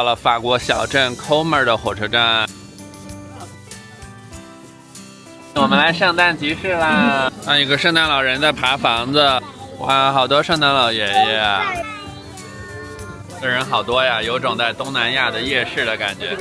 到了法国小镇 Comer 的火车站，我们来圣诞集市啦！看一个圣诞老人在爬房子，哇，好多圣诞老爷爷，这人好多呀，有种在东南亚的夜市的感觉。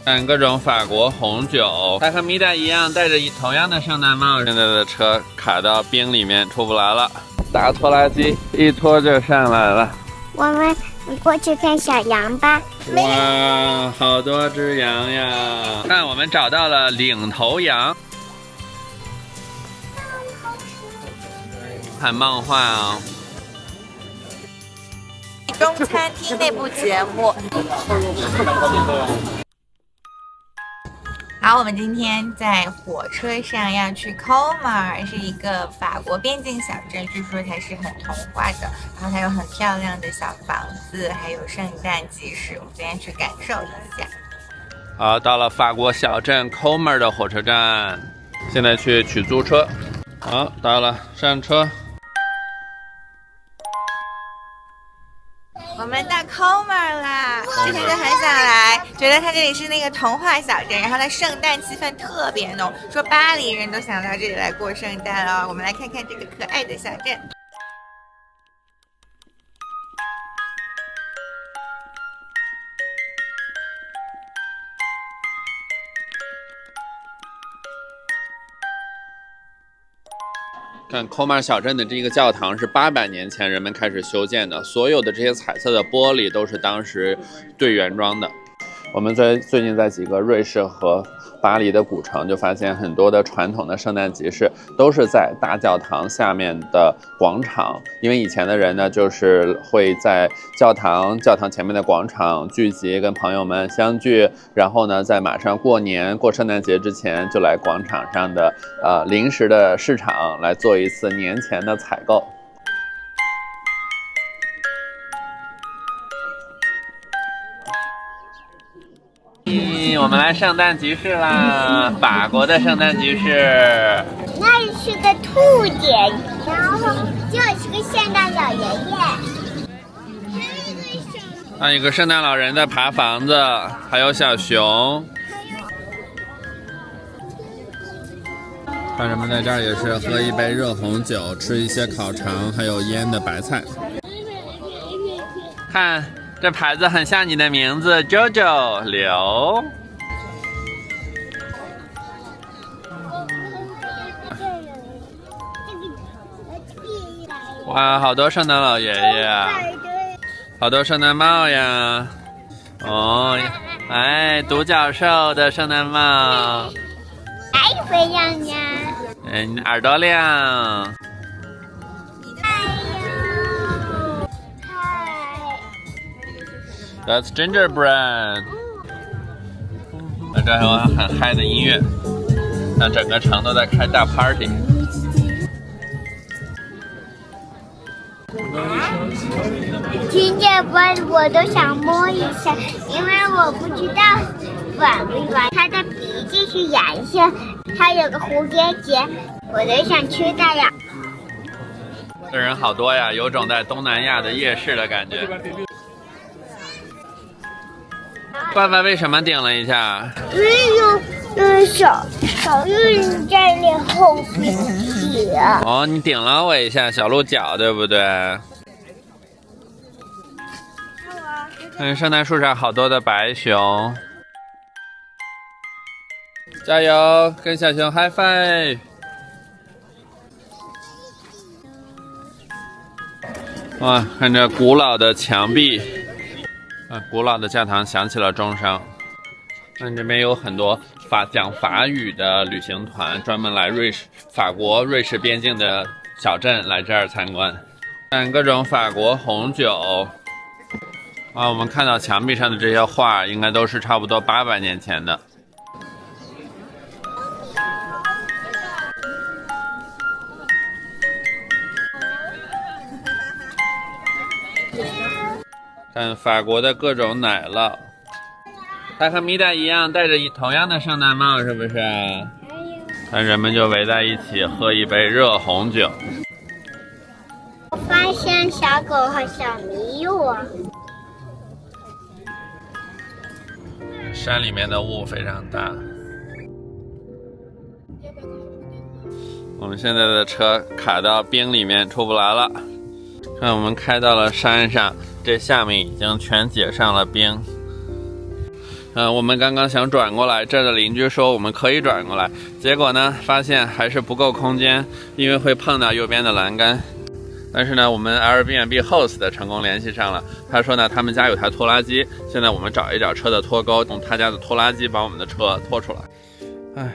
看各种法国红酒，他和米达一样戴着同样的圣诞帽。现在的车卡到冰里面出不来了，大拖拉机一拖就上来了。我们过去看小羊吧。哇，好多只羊呀！看，我们找到了领头羊。看漫画啊！中餐厅那部节目。好，我们今天在火车上要去 Comer， 是一个法国边境小镇，据说它是很童话的，然后它有很漂亮的小房子，还有圣诞集市，我们今天去感受一下。好，到了法国小镇 Comer 的火车站，现在去取租车。好，到了，上车。我们到 Comer 啦，之前就很想来，觉得它这里是那个童话小镇，然后它圣诞气氛特别浓，说巴黎人都想到这里来过圣诞哦。我们来看看这个可爱的小镇。看 Comer 小镇的这个教堂是800年前人们开始修建的，所有的这些彩色的玻璃都是当时对原装的。我们最近在几个瑞士和巴黎的古城就发现很多的传统的圣诞集市都是在大教堂下面的广场，因为以前的人呢就是会在教堂前面的广场聚集，跟朋友们相聚，然后呢在马上过年过圣诞节之前就来广场上的临时的市场来做一次年前的采购。我们来圣诞集市啦！法国的圣诞集市，那是个兔姐，然后这是个圣诞老爷爷。还有一个圣诞老人在爬房子，还有小熊。看人们在这儿也是喝一杯热红酒，吃一些烤肠，还有腌的白菜。看这牌子很像你的名字 ，JoJo 刘。哇，好多圣诞老爷爷啊，好多圣诞帽呀！哦，哎，独角兽的圣诞帽，哎，会亮呀！你耳朵亮。That's gingerbread。那这还有很嗨的音乐，那整个城都在开大 party。gingerbread我都想摸一下，因为我不知道软不软。它的鼻子是颜色，它有个蝴蝶结，我都想吃它呀。这人好多呀，有种在东南亚的夜市的感觉。爸爸为什么顶了一下？因为手印在那后鼻子。哦，你顶了我一下，小鹿角，对不对？圣诞树上好多的白熊，加油，跟小熊 high five。哇，看这古老的墙壁，古老的教堂响起了钟声。这边有很多讲法语的旅行团，专门来法国瑞士边境的小镇来这儿参观，看各种法国红酒。我们看到墙壁上的这些画，应该都是差不多800年前的。看法国的各种奶酪，它和米达一样戴着同样的圣诞帽，是不是？看人们就围在一起喝一杯热红酒。我发现小狗和小麋鹿。山里面的雾非常大。我们现在的车卡到冰里面出不来了。看，我们开到了山上，这下面已经全结上了冰。我们刚刚想转过来，这儿的邻居说我们可以转过来，结果呢，发现还是不够空间，因为会碰到右边的栏杆。但是呢，我们 Airbnb host 成功联系上了，他说呢，他们家有台拖拉机，现在我们找一找车的拖钩，用他家的拖拉机把我们的车拖出来。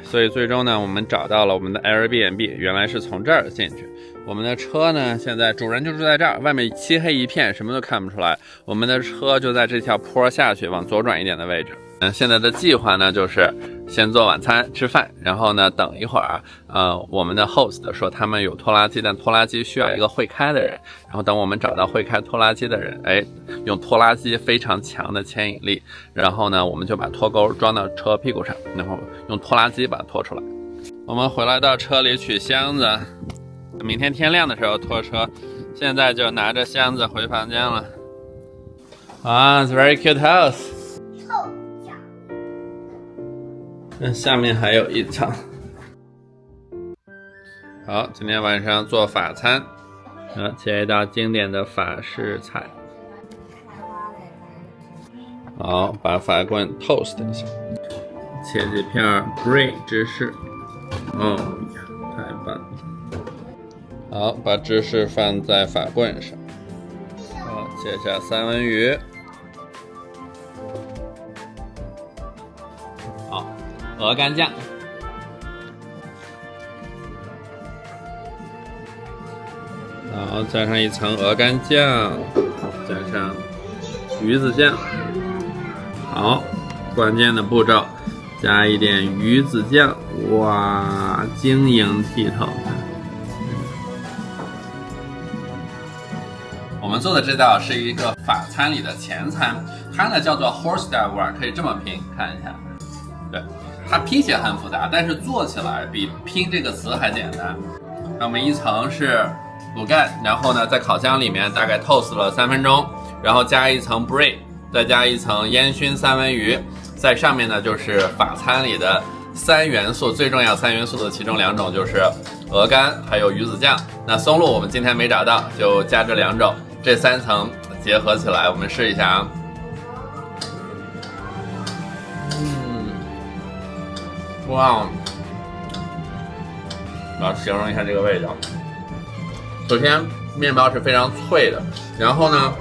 所以最终呢，我们找到了我们的 Airbnb， 原来是从这儿进去。我们的车呢，现在主人就住在这儿，外面漆黑一片，什么都看不出来。我们的车就在这条坡下去，往左转一点的位置。现在的计划呢，就是先做晚餐吃饭，然后呢，等一会儿我们的 host 说他们有拖拉机，但拖拉机需要一个会开的人，然后等我们找到会开拖拉机的人，用拖拉机非常强的牵引力，然后呢，我们就把拖钩装到车屁股上，然后用拖拉机把它拖出来。我们回来到车里取箱子，明天天亮的时候拖车，现在就拿着箱子回房间了。It's very cute house。下面还有一层。好，今天晚上做法餐，切一道经典的法式菜。好，把法棍 toast 一下，切几片 brie 芝士。太棒了！好，把芝士放在法棍上。好，切下三文鱼。好。鹅肝酱，然后加上一层鹅肝酱，加上鱼子酱。好，关键的步骤，加一点鱼子酱，哇，晶莹剔透。我们做的这道是一个法餐里的前餐，它呢叫做 horse style wine， 可以这么拼，看一下，对。它拼写很复杂，但是做起来比拼这个词还简单。那我们一层是卤蛋，然后呢在烤箱里面大概 toast 了3分钟，然后加一层 brie， 再加一层烟熏三文鱼，在上面呢就是法餐里的3元素，最重要3元素的其中2种就是鹅肝还有鱼子酱。那松露我们今天没找到，就加这2种，这3层结合起来，我们试一下啊。哇，我要形容一下这个味道。首先，面包是非常脆的，然后呢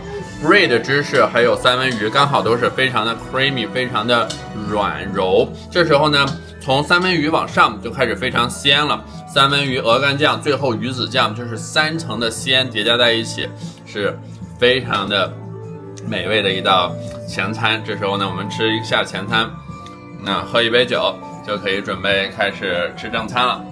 ，brie 的芝士还有三文鱼刚好都是非常的 creamy， 非常的软柔。这时候呢，从三文鱼往上就开始非常鲜了，三文鱼、鹅肝酱，最后鱼子酱，就是3层的鲜叠加在一起，是非常的美味的一道前餐。这时候呢，我们吃一下前餐，那喝一杯酒。就可以准备开始吃正餐了。